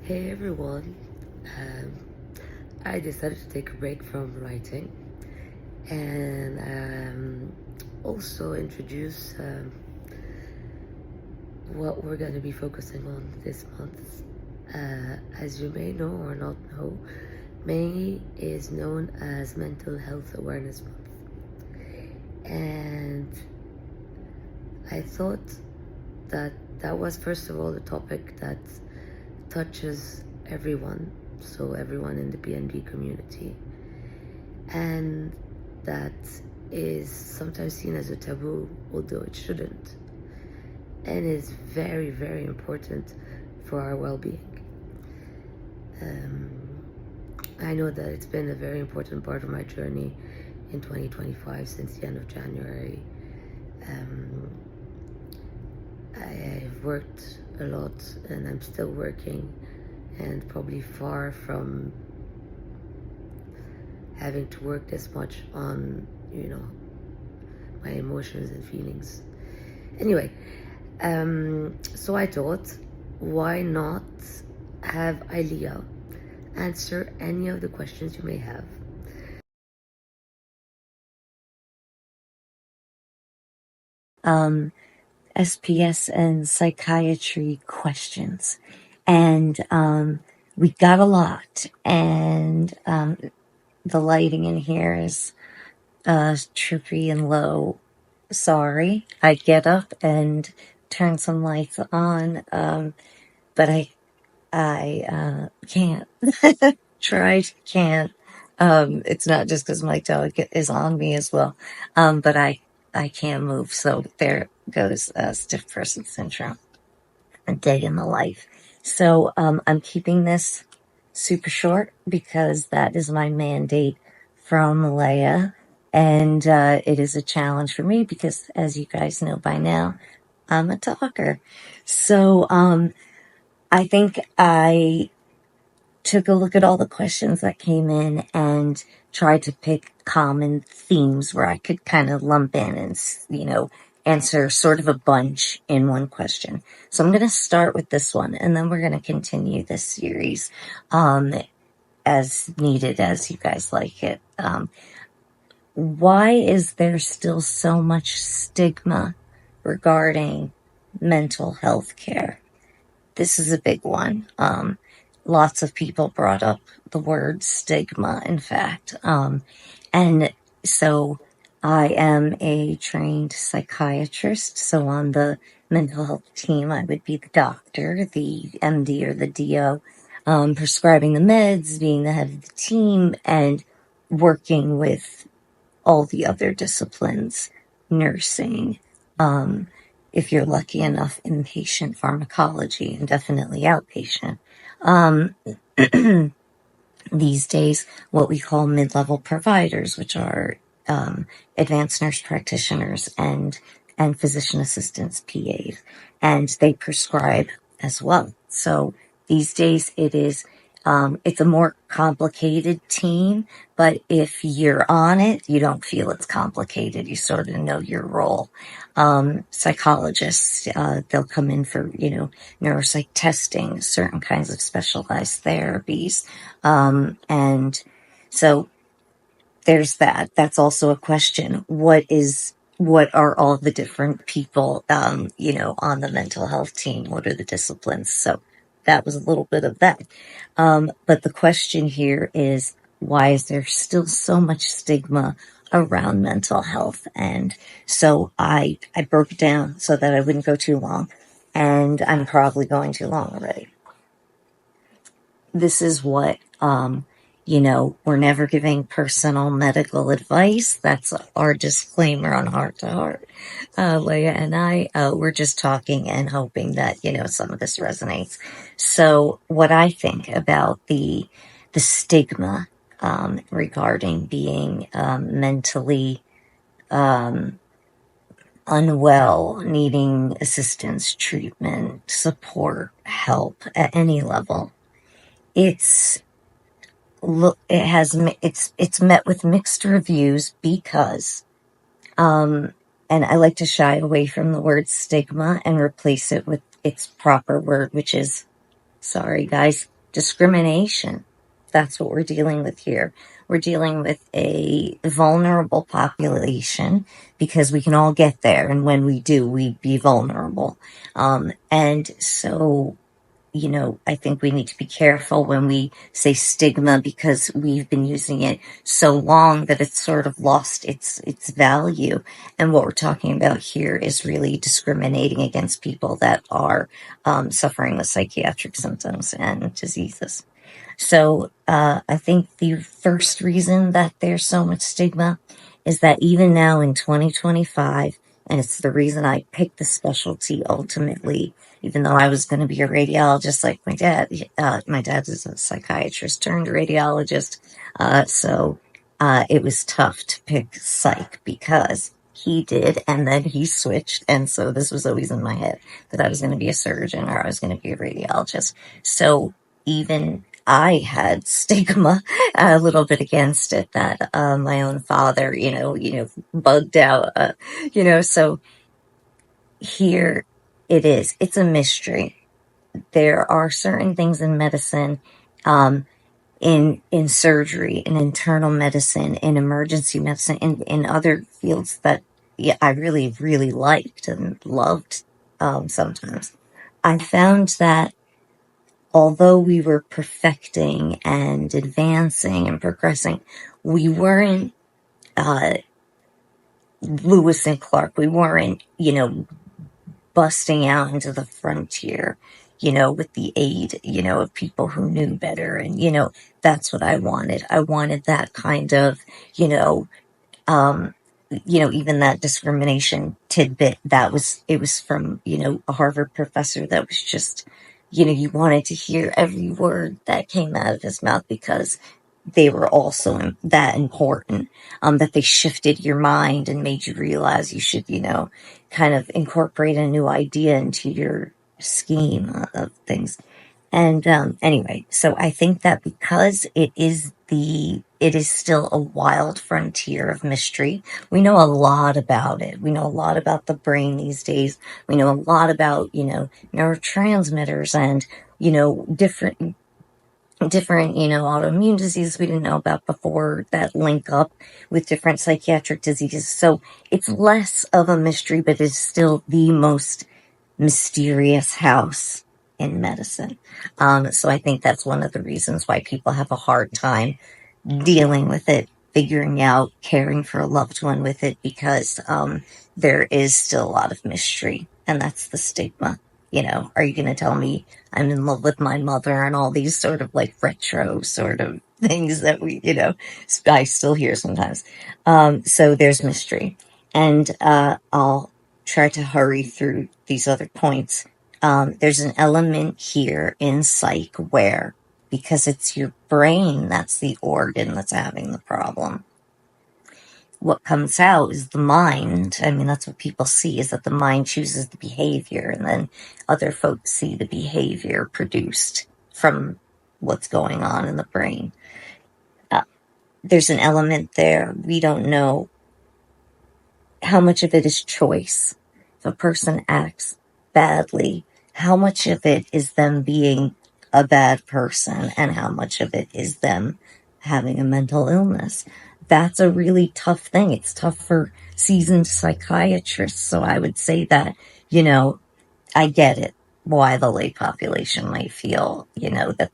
Hey everyone, um, I decided to take a break from writing and also introduce what we're going to be focusing on this month. As you may know or not know, May is known as Mental Health Awareness Month, and I thought that that was first of all a topic that touches everyone, so everyone in the PNB community, and that is sometimes seen as a taboo, although it shouldn't, and is very, very important for our well-being. I know that it's been a very important part of my journey in 2025 since the end of January. I've worked a lot and I'm still working, and probably far from having to work this much on, my emotions and feelings. Anyway, so I thought, why not have Ilea answer any of the questions you may have. SPS and psychiatry questions. And we got a lot. And the lighting in here is trippy and low. Sorry. I get up and turn some lights on, but I can't. Can't. It's not just because my dog is on me as well, but I can't move. So there goes stiff person syndrome, a day in the life. So I'm keeping this super short because that is my mandate from Ilea, and it is a challenge for me because, as you guys know by now, I'm a talker. So I think I took a look at all the questions that came in and tried to pick common themes where I could kind of lump in and, answer sort of a bunch in one question. So I'm going to start with this one, and then we're going to continue this series as needed, as you guys like it. Why is there still so much stigma regarding mental health care? This is a big one. Lots of people brought up the word stigma, in fact. And so I am a trained psychiatrist. So on the mental health team, I would be the doctor, the MD or the DO, prescribing the meds, being the head of the team, and working with all the other disciplines, nursing, if you're lucky enough, inpatient pharmacology, and definitely outpatient. These days, what we call mid-level providers, which are advanced nurse practitioners and physician assistants, PAs, and they prescribe as well. So these days, it's a more complicated team, but if you're on it, you don't feel it's complicated. You sort of know your role. Psychologists, they'll come in for, neuropsych testing, certain kinds of specialized therapies. And so there's that. That's also a question. What are all the different people, on the mental health team? What are the disciplines? So that was a little bit of that. But the question here is, why is there still so much stigma around mental health? And so I broke it down so that I wouldn't go too long, and I'm probably going too long already. This is what, we're never giving personal medical advice. That's our disclaimer on Heart to Heart. Leah and I, we're just talking and hoping that, some of this resonates. So what I think about the stigma, regarding being, mentally, unwell, needing assistance, treatment, support, help at any level. It's met with mixed reviews because, and I like to shy away from the word stigma and replace it with its proper word, which is, sorry guys, discrimination. That's what we're dealing with here. We're dealing with a vulnerable population because we can all get there. And when we do, we be vulnerable. And so, I think we need to be careful when we say stigma because we've been using it so long that it's sort of lost its value. And what we're talking about here is really discriminating against people that are suffering with psychiatric symptoms and diseases. So I think the first reason that there's so much stigma is that even now in 2025, and it's the reason I picked the specialty ultimately, even though I was going to be a radiologist like my dad. My dad is a psychiatrist turned radiologist. So it was tough to pick psych because he did, and then he switched. And so this was always in my head that I was going to be a surgeon or I was going to be a radiologist. So even I had stigma a little bit against it that my own father, bugged out, so here it is. It's a mystery. There are certain things in medicine, in surgery, in internal medicine, in emergency medicine, in other fields that I really, really liked and loved sometimes. I found that although we were perfecting and advancing and progressing, we weren't Lewis and Clark. We weren't, busting out into the frontier, with the aid, of people who knew better. And, that's what I wanted. I wanted that kind of, um, even that discrimination tidbit it was from, a Harvard professor that was just, you wanted to hear every word that came out of his mouth because they were also that important, that they shifted your mind and made you realize you should, kind of incorporate a new idea into your scheme of things. And anyway, so I think that because it is still a wild frontier of mystery. We know a lot about it. We know a lot about the brain these days. We know a lot about, neurotransmitters and, different, autoimmune diseases we didn't know about before that link up with different psychiatric diseases. So it's less of a mystery, but it's still the most mysterious house in medicine. So I think that's one of the reasons why people have a hard time dealing with it, figuring out, caring for a loved one with it, because there is still a lot of mystery, and that's the stigma. Are you going to tell me I'm in love with my mother and all these sort of like retro sort of things that I still hear sometimes. So there's mystery. And I'll try to hurry through these other points. There's an element here in psych where, because it's your brain that's the organ that's having the problem, what comes out is the mind. I mean, that's what people see, is that the mind chooses the behavior, and then other folks see the behavior produced from what's going on in the brain. There's an element there. We don't know how much of it is choice. If a person acts badly, how much of it is them being a bad person, and how much of it is them having a mental illness? That's a really tough thing. It's tough for seasoned psychiatrists. So I would say that, I get it, why the lay population might feel, that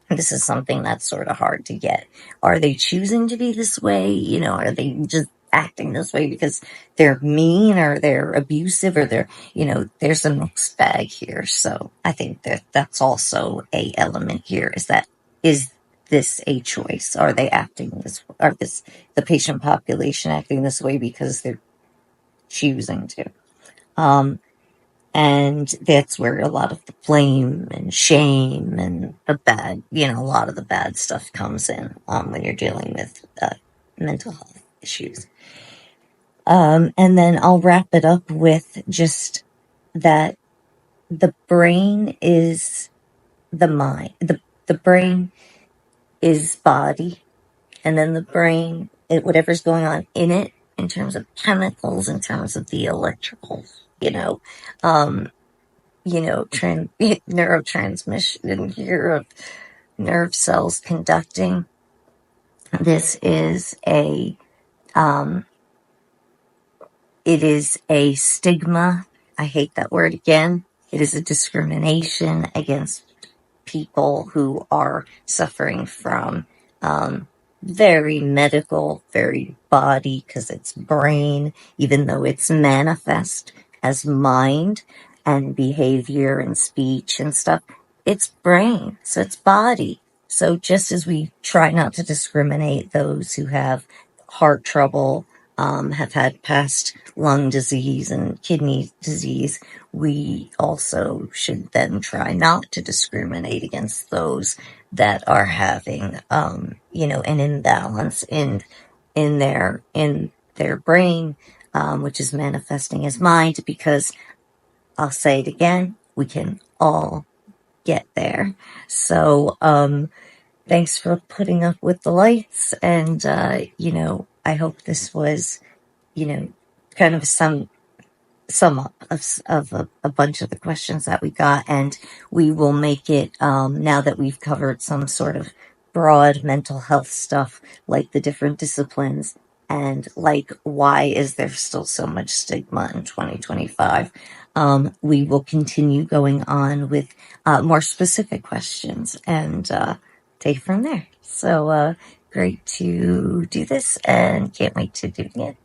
this is something that's sort of hard to get. Are they choosing to be this way? Are they just acting this way because they're mean or they're abusive or there's a mixed bag here. So I think that that's also a element here, is this a choice? Are they acting this, are the patient population acting this way because they're choosing to? And that's where a lot of the blame and shame and the bad, a lot of the bad stuff comes in when you're dealing with mental health issues. And then I'll wrap it up with just that the brain is the mind. The brain is body, and then the brain, whatever's going on in it, in terms of chemicals, in terms of the electricals, neurotransmission here nerve cells conducting. This is it is a stigma. I hate that word again. It is a discrimination against people who are suffering from very medical, very body, because it's brain, even though it's manifest as mind and behavior and speech and stuff. It's brain, so it's body. So just as we try not to discriminate those who have heart trouble, have had past lung disease and kidney disease, we also should then try not to discriminate against those that are having, an imbalance in their brain, which is manifesting as mind, because I'll say it again, we can all get there. So, thanks for putting up with the lights, and, I hope this was, kind of sum up of a bunch of the questions that we got, and we will make it, now that we've covered some sort of broad mental health stuff, like the different disciplines, and like why is there still so much stigma in 2025, we will continue going on with more specific questions and take it from there. So great to do this, and can't wait to do it again.